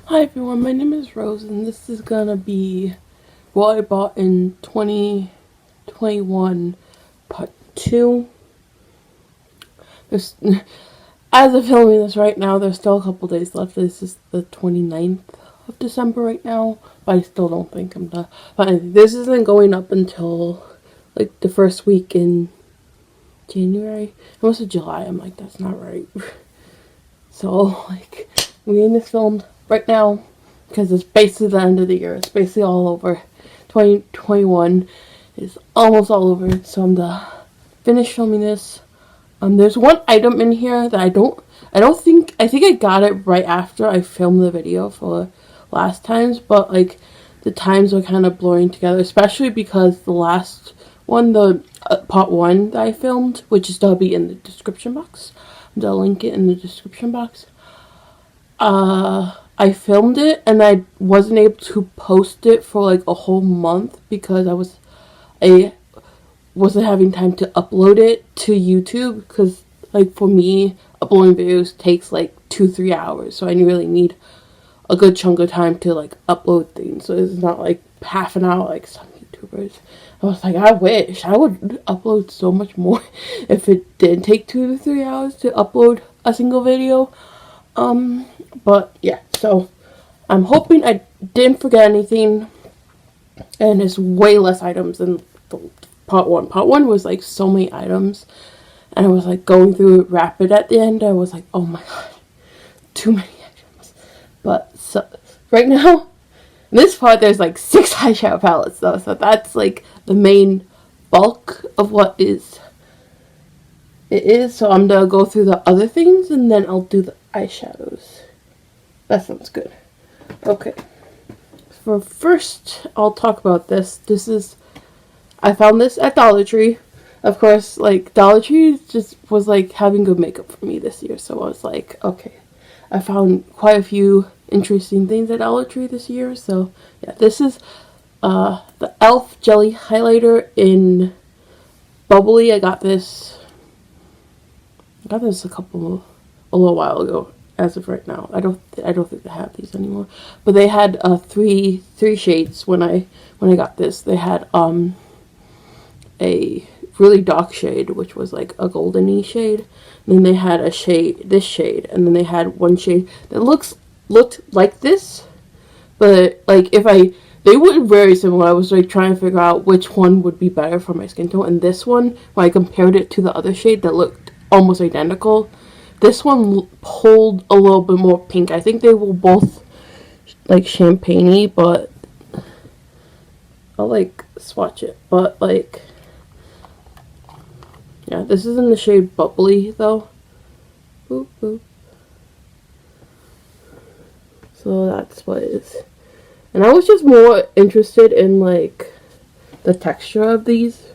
Hi everyone, my name is Rose and this is gonna be what I bought in 2021 part 2. There's, as of filming this right now, there's still a couple days left. This is the 29th of December right now, but I still don't think I'm done. But anyway, this isn't going up until like the first week in January. Almost of July. I'm like, that's not right. So like, I'm getting this filmed right now because it's basically the end of the year. It's basically all over. 2021 is almost all over. So I'm gonna finish filming this. There's one item in here that I think I got it right after I filmed the video for last times, but like the times are kind of blurring together, especially because the last one, the part 1 that I filmed, which is gonna be in the description box. I'll link it in the description box. I filmed it and I wasn't able to post it for like a whole month because I wasn't having time to upload it to YouTube, because like for me uploading videos takes like 2-3 hours, so I really need a good chunk of time to like upload things. So it's not like half an hour like some YouTubers. I was like, I wish I would upload so much more if it did take 2 to 3 hours to upload a single video. But yeah, so I'm hoping I didn't forget anything, and it's way less items than part 1. Part 1 was like so many items, and I was like going through it rapid at the end. I was like, oh my god, too many items. But so right now, in this part, there's like 6 eyeshadow palettes though, so that's like the main bulk of what it is. So I'm gonna go through the other things and then I'll do the eyeshadows. That sounds good. Okay. For first, I'll talk about this. I found this at Dollar Tree. Of course, like Dollar Tree just was like having good makeup for me this year, so I was like, okay. I found quite a few interesting things at Dollar Tree this year, so yeah, this is the e.l.f. Jelly Highlighter in Bubbly. I got this a little while ago. As of right now, I don't think they have these anymore. But they had three shades when I got this. They had a really dark shade, which was like a goldeny shade. And then they had this shade, and then they had one shade that looked like this, but like they were very similar. I was like trying to figure out which one would be better for my skin tone, and this one, when I compared it to the other shade that looked almost identical, this one pulled a little bit more pink. I think they were both like champagne-y, but I'll like swatch it. But like, yeah, this is in the shade Bubbly though. Boop, boop. So that's what it is. And I was just more interested in like the texture of these.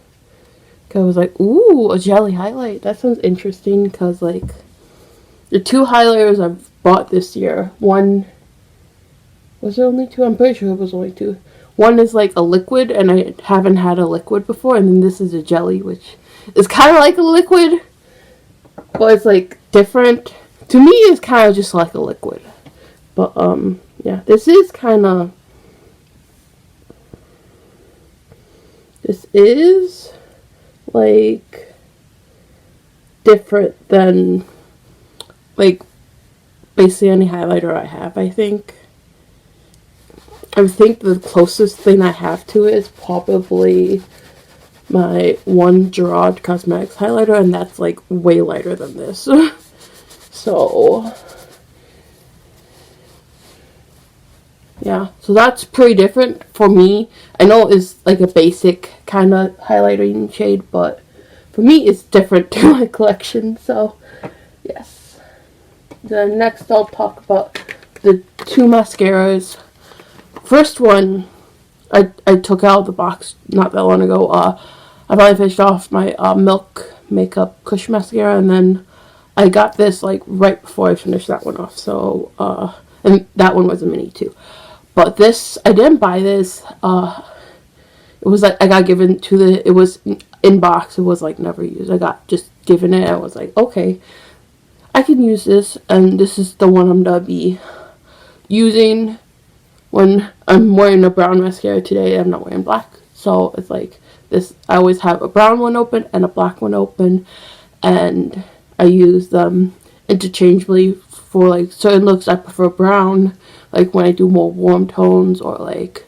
I was like, ooh, a jelly highlight. That sounds interesting, because like the 2 highlighters I've bought this year. One, was there only 2? I'm pretty sure it was only 2. One is like a liquid, and I haven't had a liquid before, and then this is a jelly, which is kind of like a liquid, but it's like different. To me, it's kind of just like a liquid. But yeah, this is like different than like basically any highlighter I have. I think the closest thing I have to it is probably my one Gerard Cosmetics highlighter, and that's like way lighter than this. So yeah, so that's pretty different for me. I know it's like a basic kind of highlighting shade, but for me it's different to my collection. So yes. Then next I'll talk about the 2 mascaras. First one I took out of the box not that long ago. I finally finished off my Milk Makeup Kush Mascara, and then I got this like right before I finished that one off. So and that one was a mini too. But this, I didn't buy this. It was like I got given to it was in box. It was like never used. I got just given it. I was like, okay, I can use this, and this is the one I'm gonna be using when I'm wearing a brown mascara. Today I'm not wearing black, so it's like this. I always have a brown one open and a black one open, and I use them interchangeably. For like certain looks I prefer brown, like when I do more warm tones, or like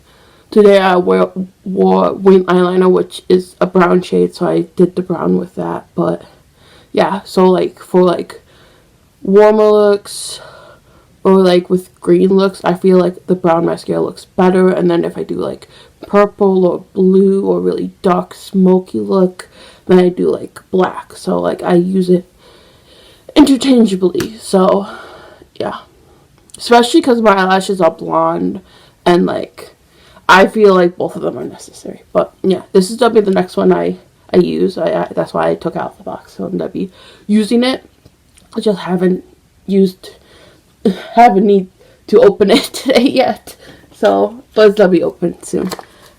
today I wore wing eyeliner, which is a brown shade, so I did the brown with that. But yeah, so like for like warmer looks or like with green looks, I feel like the brown mascara looks better. And then if I do like purple or blue or really dark smoky look, then I do like black. So like I use it interchangeably. So yeah, especially because my eyelashes are blonde, and like I feel like both of them are necessary. But yeah, this is gonna be the next one I use. That's why I took out the box, so I'm gonna be using it. I just haven't need to open it today yet, so but it's gonna be open soon.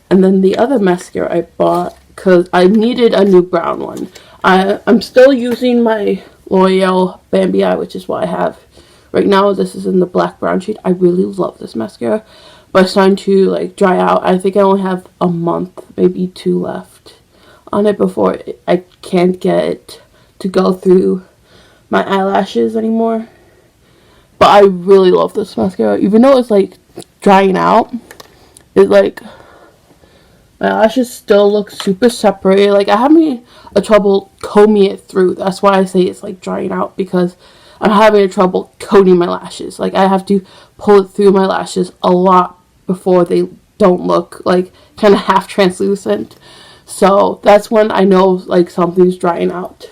And then the other mascara I bought because I needed a new brown one. I'm still using my L'Oreal Bambi Eye, which is what I have right now. This is in the black brown shade. I really love this mascara, but it's starting to like dry out. I think I only have a month, maybe 2 left on it before I can't get it to go through my eyelashes anymore. But I really love this mascara, even though it's like drying out. It's like my lashes still look super separated. Like I have a trouble combing it through. That's why I say it's like drying out, because I'm having a trouble coating my lashes. Like I have to pull it through my lashes a lot before they don't look like kind of half translucent. So that's when I know like something's drying out.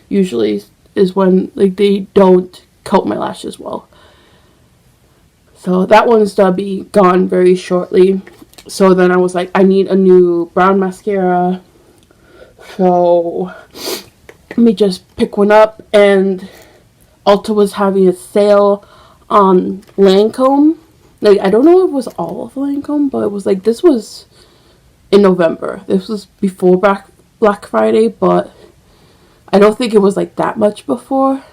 Usually is when like they don't coat my lashes well. So that one's gonna be gone very shortly. So then I was like, I need a new brown mascara. So let me just pick one up. And Ulta was having a sale on Lancome. Like, I don't know if it was all of Lancome, but it was like, this was in November. This was before Black Friday, but I don't think it was like that much before.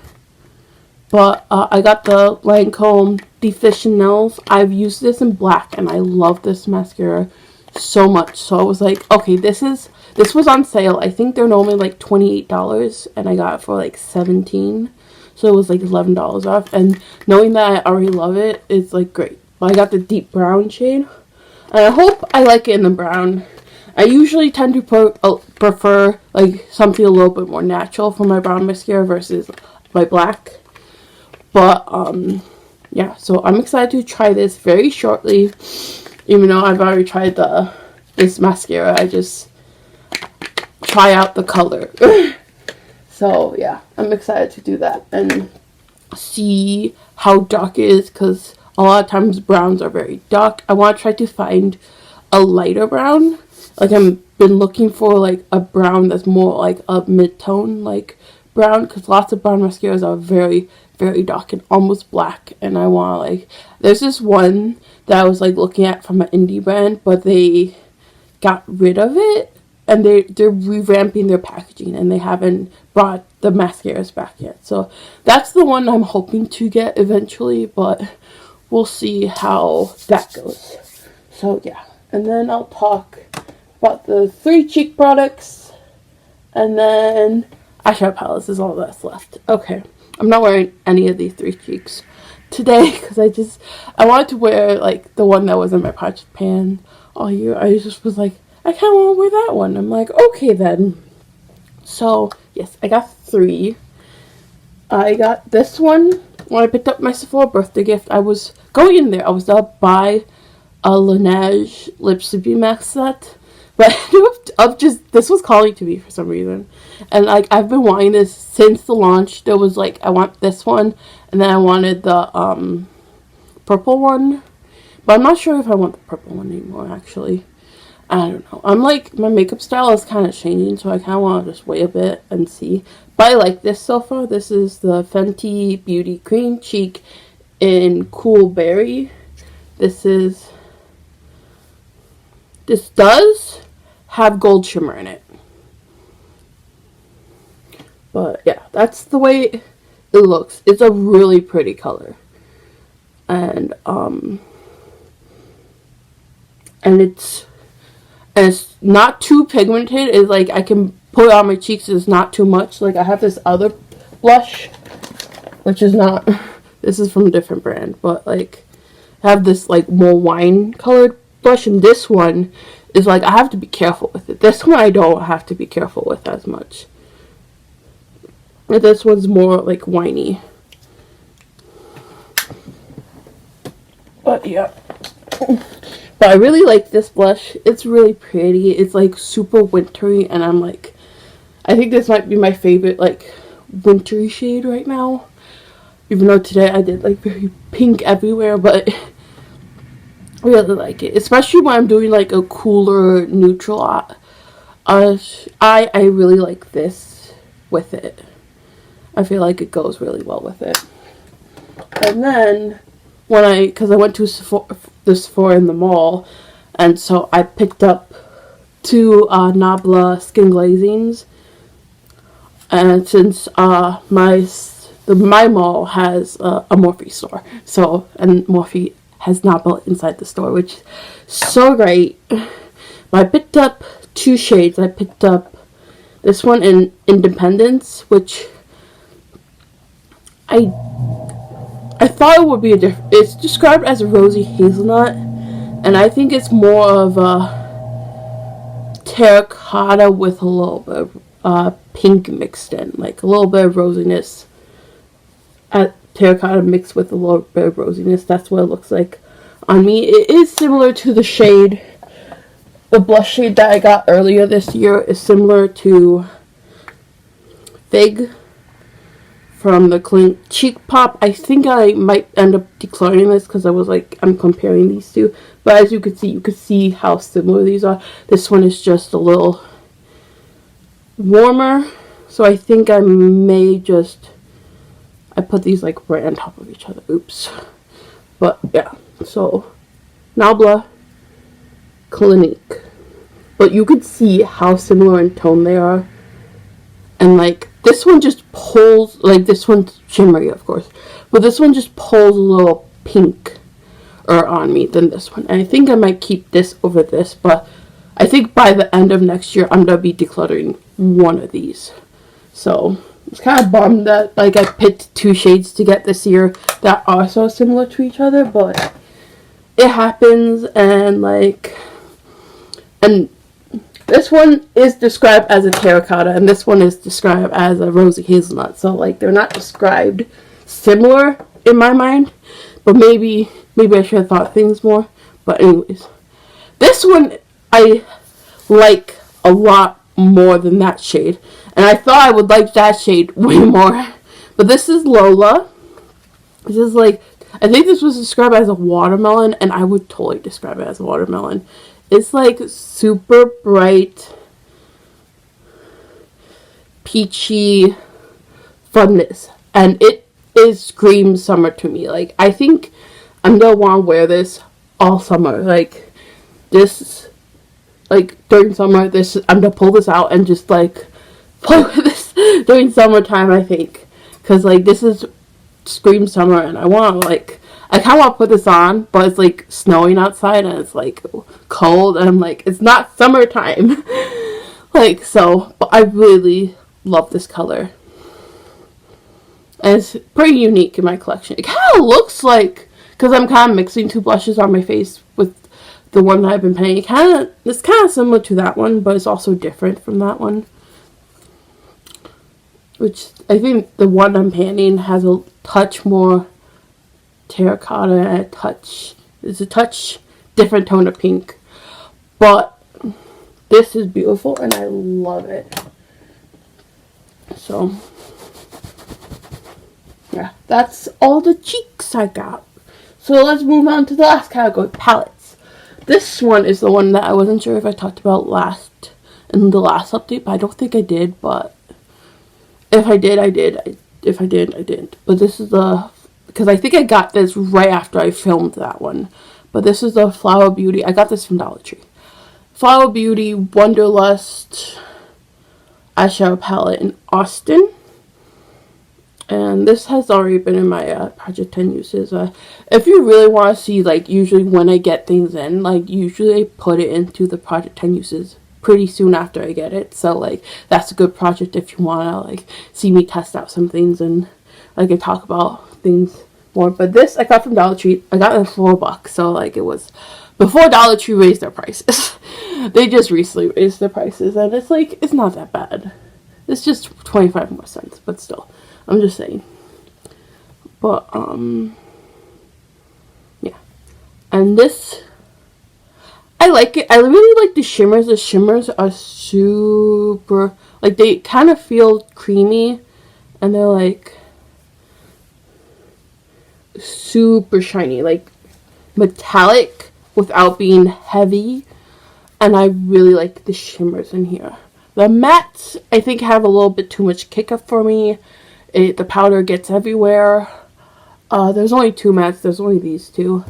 But I got the Lancome definicils. I've used this in black, and I love this mascara so much. So I was like, okay, this was on sale. I think they're normally like $28, and I got it for like $17. So it was like $11 off. And knowing that I already love it, it's like great. But I got the deep brown shade, and I hope I like it in the brown. I usually tend to prefer like something a little bit more natural for my brown mascara versus my black. But yeah, so I'm excited to try this very shortly. Even though I've already tried this mascara, I just try out the color. So yeah, I'm excited to do that and see how dark it is, because a lot of times browns are very dark. I want to try to find a lighter brown. Like I've been looking for like a brown that's more like a mid-tone like brown, because lots of brown mascaras are very, very dark and almost black. And I want to like, there's this one that I was like looking at from an indie brand, but they got rid of it, and they're revamping their packaging, and they haven't brought the mascaras back yet. So that's the one I'm hoping to get eventually, but we'll see how that goes. So yeah, and then I'll talk about the 3 cheek products, and then eyeshadow palettes is all that's left. Okay, I'm not wearing any of these 3 cheeks today, because I wanted to wear like the one that was in my project pan all year. I just was like, I kind of want to wear that one. I'm like, okay then. So yes, I got 3. I got this one when I picked up my Sephora birthday gift. I was going in there. I was gonna buy a Laneige lip sleeping mask set, but this was calling to me for some reason. And like I've been wanting this since the launch. There was like, I want this one, and then I wanted the purple one, but I'm not sure if I want the purple one anymore actually. I don't know. I'm like, my makeup style is kind of changing, so I kind of want to just wait a bit and see. But I like this so far. This is the Fenty Beauty Cream Cheek in Cool Berry. This does have gold shimmer in it. But yeah, that's the way it looks. It's a really pretty color. and it's not too pigmented. It's like I can put it on my cheeks. It's not too much. Like I have this other blush, which is not, this is from a different brand, but like I have this like more wine colored blush, and this one is like I have to be careful with it. This one I don't have to be careful with as much. But this one's more like winey. But yeah. But I really like this blush. It's really pretty. It's like super wintry, and I'm like, I think this might be my favorite like wintry shade right now. Even though today I did like very pink everywhere, but I really like it. Especially when I'm doing like a cooler neutral I really like this with it. I feel like it goes really well with it. And then because I went to the Sephora in the mall, and so I picked up 2 Nabla skin glazings, and since my mall has a Morphe store, and Morphe has Nabla inside the store, which is so great. But I picked up 2 shades. I picked up this one in Independence, which I thought it would be it's described as a rosy hazelnut, and I think it's more of a terracotta with a little bit of pink mixed in, like a little bit of rosiness. Terracotta mixed with a little bit of rosiness. That's what it looks like on me. It is similar to the shade, the blush shade that I got earlier this year is similar to Fig from the Clean Cheek Pop. I think I might end up decluttering this because I was like, I'm comparing these two. But as you could see how similar these are. This one is just a little warmer. So I think I may just, I put these like right on top of each other. Oops. But yeah, so Nabla, Clinique. But you could see how similar in tone they are. And like, this one just pulls, like this one's shimmery of course, but this one just pulls a little pinker on me than this one. And I think I might keep this over this, but I think by the end of next year I'm gonna be decluttering one of these. So it's kind of bummed that like I picked 2 shades to get this year that are so similar to each other, but it happens. And like, and this one is described as a terracotta, and this one is described as a rosy hazelnut. So like they're not described similar in my mind, but maybe I should have thought things more. But anyways, this one I like a lot more than that shade, and I thought I would like that shade way more. But this is Lola. This is like, I think this was described as a watermelon, and I would totally describe it as a watermelon. It's like super bright, peachy funness, and it screams summer to me. Like, I think I'm gonna want to wear this all summer. Like, this, like during summer, I'm gonna pull this out and just like play with this during summertime, I think, because like this is screams summer, and I want to like, I kind of want to put this on, but it's like snowing outside and it's like cold, and I'm like, it's not summertime. Like, so, but I really love this color. And it's pretty unique in my collection. It kind of looks like, because I'm kind of mixing 2 blushes on my face with the one that I've been painting. It's kind of similar to that one, but it's also different from that one. Which, I think the one I'm painting has a touch more terracotta and it's a touch different tone of pink, but this is beautiful and I love it. So yeah, that's all the cheeks I got. So let's move on to the last category, palettes. This one is the one that I wasn't sure if I talked about in the last update, but I don't think I did. But if I did, I did. If I didn't, I didn't. But this is because I think I got this right after I filmed that one. But this is the Flower Beauty. I got this from Dollar Tree. Flower Beauty Wanderlust eyeshadow palette in Austin. And this has already been in my Project 10 uses. If you really want to see, like, usually when I get things in, like, usually I put it into the Project 10 uses pretty soon after I get it. So, like, that's a good project if you want to, like, see me test out some things and, like, I talk about things more. But this I got from Dollar Tree. I got it for $4. So, like, it was before Dollar Tree raised their prices. They just recently raised their prices. And it's, like, it's not that bad. It's just 25 more cents. But still. I'm just saying. But, yeah. And this, I like it. I really like the shimmers. The shimmers are super, like, they kind of feel creamy. And they're, like, super shiny. Like, metallic without being heavy. And I really like the shimmers in here. The mattes, I think, have a little bit too much kick up for me. The powder gets everywhere. There's only 2 mattes. There's only these 2.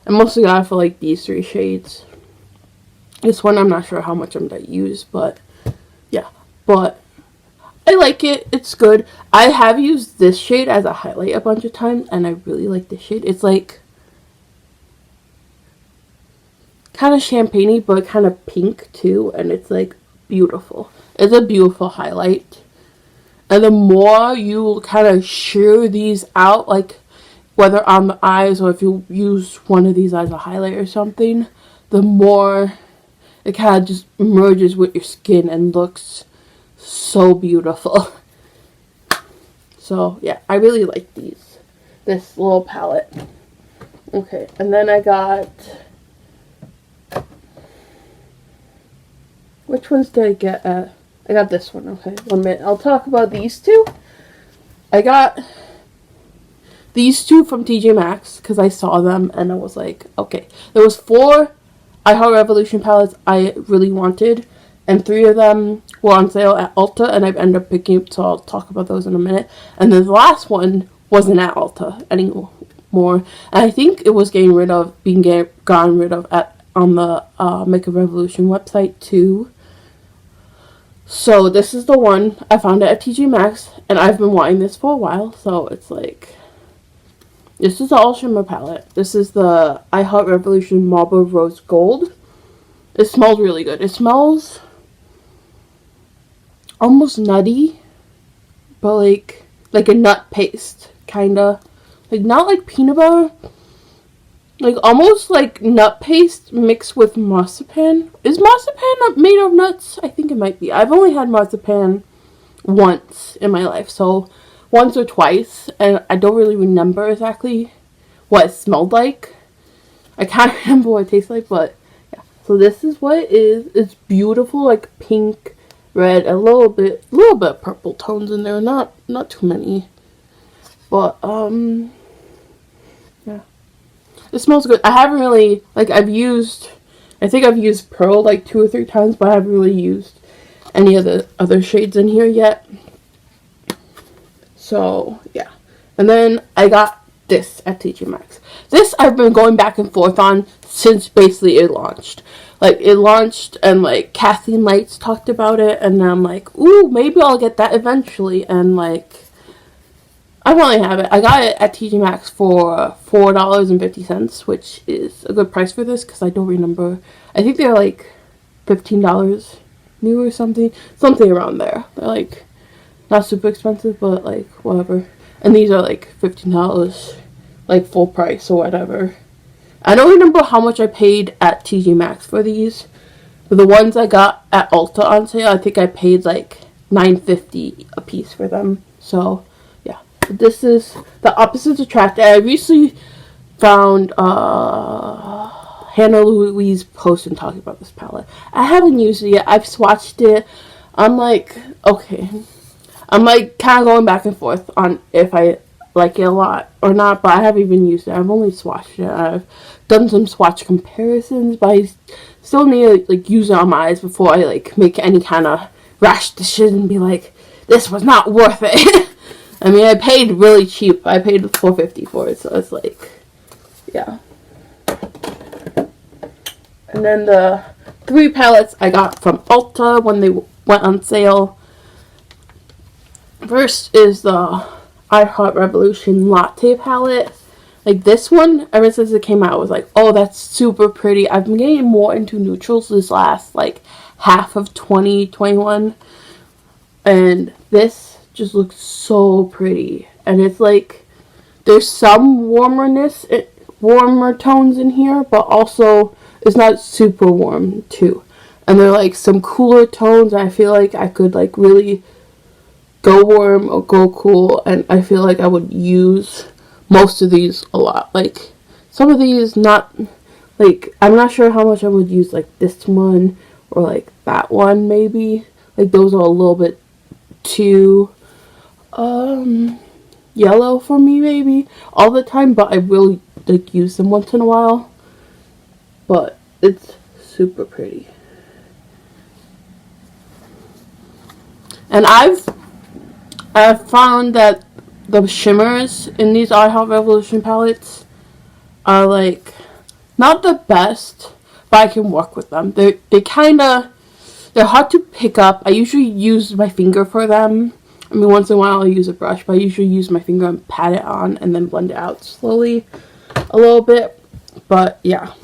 I mostly got it for, like, these 3 shades. This one, I'm not sure how much I'm going to use, but, yeah. But, I like it. It's good. I have used this shade as a highlight a bunch of times, and I really like this shade. It's, like, kind of champagne-y, but kind of pink, too, and it's, like, beautiful. It's a beautiful highlight. And the more you kind of sheer these out, like whether on the eyes or if you use one of these as a highlight or something, the more it kind of just merges with your skin and looks so beautiful. So, yeah, I really like these. This little palette. Okay, and then I got... Which ones did I get at? I got this one. Okay, 1 minute. I'll talk about these 2. I got these 2 from TJ Maxx because I saw them and I was like, okay. There was 4 Ihot Revolution palettes I really wanted, and 3 of them were on sale at Ulta, and I've ended up picking up, so I'll talk about those in a minute. And then the last one wasn't at Ulta anymore, and I think it was gone rid of on the Makeup Revolution website too. So this is the one. I found it at TJ Maxx, and I've been wanting this for a while, so it's like, this is the all shimmer palette. This is the Ihop Revolution Marble Rose Gold. It smells really good. It smells almost nutty, but like a nut paste, kinda. Like, not like peanut butter. Like, almost like nut paste mixed with marzipan. Is marzipan made of nuts? I think it might be. I've only had marzipan once in my life. So, once or twice. And I don't really remember exactly what it smelled like. I can't remember what it tastes like, but yeah. So, this is what it is. It's beautiful, like pink, red, a little bit of purple tones in there. Not too many. But, yeah. It smells good. I haven't really, like, I think I've used Pearl like 2 or 3 times, but I haven't really used any of the other shades in here yet. So, yeah. And then I got this at TJ Maxx. This I've been going back and forth on since basically it launched. Like, it launched and, like, Kathleen Lights talked about it, and I'm like, ooh, maybe I'll get that eventually, and, like, I finally have it. I got it at TJ Maxx for $4.50, which is a good price for this because I don't remember. I think they're like $15 new or something. Something around there. They're like not super expensive, but like whatever. And these are like $15, like full price or whatever. I don't remember how much I paid at TJ Maxx for these. But the ones I got at Ulta on sale, I think I paid like $9.50 a piece for them. So this is the Opposites Attract. I recently found Hannah Louise post and talking about this palette. I haven't used it yet. I've swatched it. I'm like, okay. I'm like kind of going back and forth on if I like it a lot or not, but I haven't even used it. I've only swatched it. I've done some swatch comparisons, but I still need to like use it on my eyes before I like make any kind of rash decision and be like, this was not worth it. I mean, I paid really cheap. I paid $4.50 for it, so it's like, yeah. And then the 3 palettes I got from Ulta when they went on sale. First is the Ihot Revolution Latte palette. Like this one, ever since it came out, I was like, oh, that's super pretty. I've been getting more into neutrals this last, like, half of 2021. And this just looks so pretty. And it's like, there's some warmer tones in here, but also it's not super warm, too. And they're, like, some cooler tones. I feel like I could, like, really go warm or go cool. And I feel like I would use most of these a lot. Like, some of these not, like, I'm not sure how much I would use, like, this one or, like, that one, maybe. Like, those are a little bit too, yellow for me, maybe, all the time, but I will, like, use them once in a while. But it's super pretty. And I've found that the shimmers in these Ihop Revolution palettes are, like, not the best, but I can work with them. They're hard to pick up. I usually use my finger for them. I mean, once in a while I'll use a brush, but I usually use my finger and pat it on and then blend it out slowly a little bit. But yeah.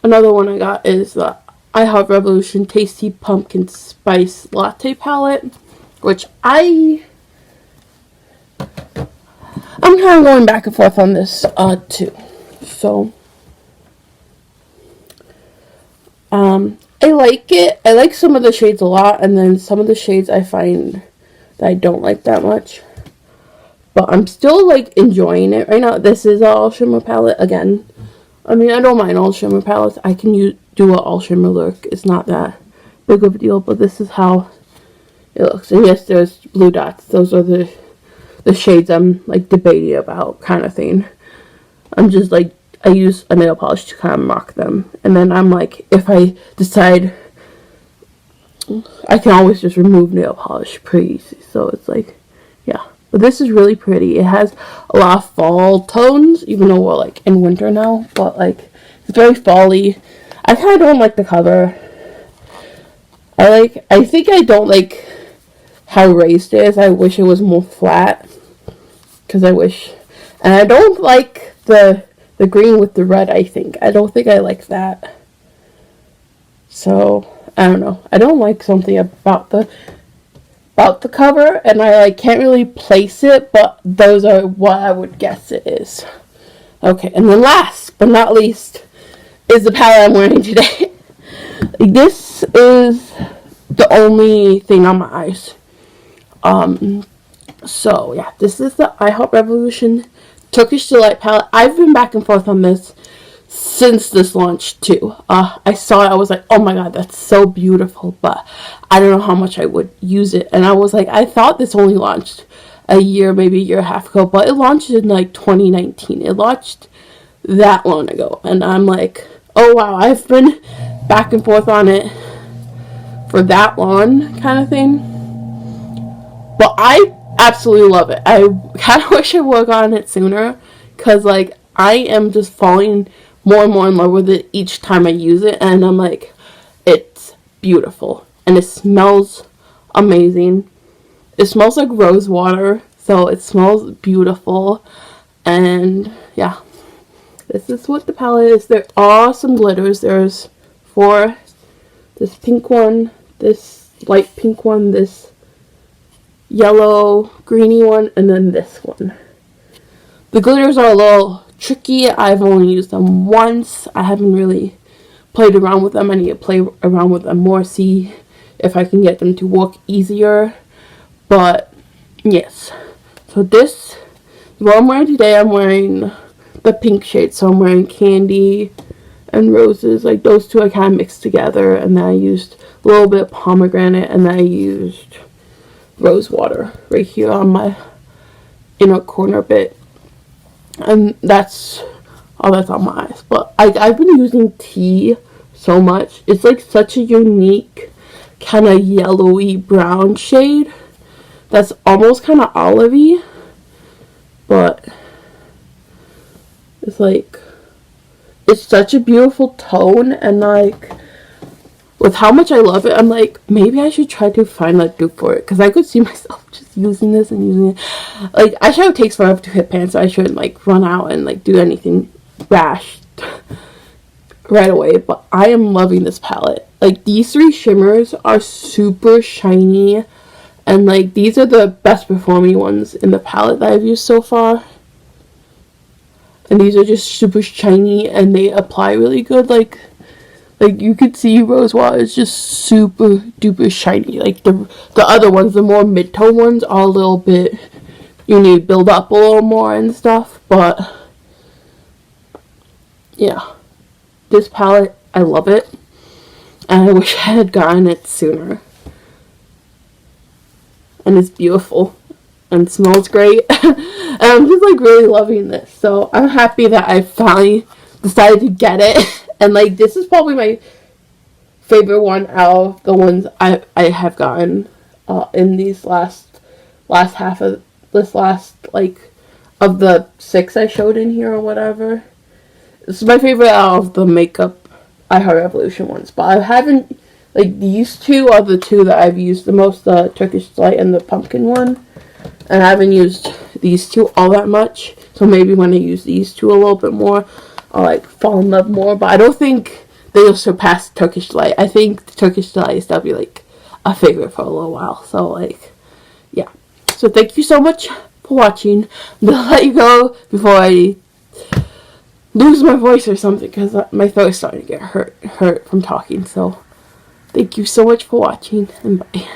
Another one I got is the Ihop Revolution Tasty Pumpkin Spice Latte palette, which I'm kind of going back and forth on this too. So I like it. I like some of the shades a lot, and then some of the shades I find that I don't like that much. But I'm still, like, enjoying it right now. This is an all shimmer palette again. I mean, I don't mind all shimmer palettes. I can do an all shimmer look. It's not that big of a deal, but this is how it looks. And yes, there's blue dots. Those are the shades I'm, like, debating about, kind of thing. I'm just, like, I use a nail polish to kind of mark them. And then I'm like, if I decide, I can always just remove nail polish pretty easy. So it's like, yeah. But this is really pretty. It has a lot of fall tones, even though we're, like, in winter now. But, like, it's very fall-y. I kind of don't like the cover. I think I don't like how raised it is. I wish it was more flat. And I don't like the green with the red, I think. I don't think I like that. So, I don't know. I don't like something about the cover, and I, like, can't really place it, but those are what I would guess it is. Okay, and then last but not least is the palette I'm wearing today. This is the only thing on my eyes. So, yeah, this is the Ihop Revolution Turkish Delight palette. I've been back and forth on this since this launched, too. I saw it, I was like, oh my god, that's so beautiful, but I don't know how much I would use it. And I was like, I thought this only launched a year, maybe a year and a half ago, but it launched in, like, 2019. It launched that long ago. And I'm like, oh wow, I've been back and forth on it for that long, kind of thing. But I absolutely love it. I kind of wish I would have gotten it sooner, because, like, I am just falling more and more in love with it each time I use it, and I'm like, it's beautiful, and it smells amazing. It smells like rose water, so it smells beautiful, and yeah, this is what the palette is. There are some glitters. There's 4, this pink one, this light pink one, this yellow greeny one, and then this one. The glitters are a little tricky. I've only used them once. I haven't really played around with them. I need to play around with them more, see if I can get them to work easier. But yes, so this is what I'm wearing today. I'm wearing the pink shade, so I'm wearing Candy and Roses. Like, those two I kind of mixed together, and then I used a little bit of pomegranate, and then I used rose water right here on my inner corner bit, and that's all that's on my eyes. But I've been using tea so much. It's like such a unique kind of yellowy brown shade that's almost kind of olivey, but it's like, it's such a beautiful tone. And like with how much I love it, I'm like, maybe I should try to find a dupe for it, because I could see myself just using this and using it. Like, eyeshadow takes forever to hit pan, so I shouldn't like run out and like do anything rash right away. But I am loving this palette. Like, these three shimmers are super shiny, and like these are the best performing ones in the palette that I've used so far. And these are just super shiny, and they apply really good. Like you could see rose water is just super duper shiny. Like the other ones, the more mid-tone ones, are a little bit, you need to build up a little more and stuff. But yeah, this palette, I love it, and I wish I had gotten it sooner. And it's beautiful and smells great. And I'm just like really loving this, so I'm happy that I finally decided to get it. And like, this is probably my favorite one out of the ones I have gotten in these last half of this last, like, of the 6 I showed in here or whatever. This is my favorite out of the makeup Ihot Revolution ones. But I haven't, like, these two are the two that I've used the most, the Turkish Delight and the pumpkin one. And I haven't used these two all that much, so maybe when I use these two a little bit more, I'll like fall in love more. But I don't think they'll surpass Turkish Delight. I think the Turkish Delight is still be like a favorite for a little while. So like, yeah. So thank you so much for watching. I'm gonna let you go before I lose my voice or something, because my throat is starting to get hurt from talking. So thank you so much for watching, and bye.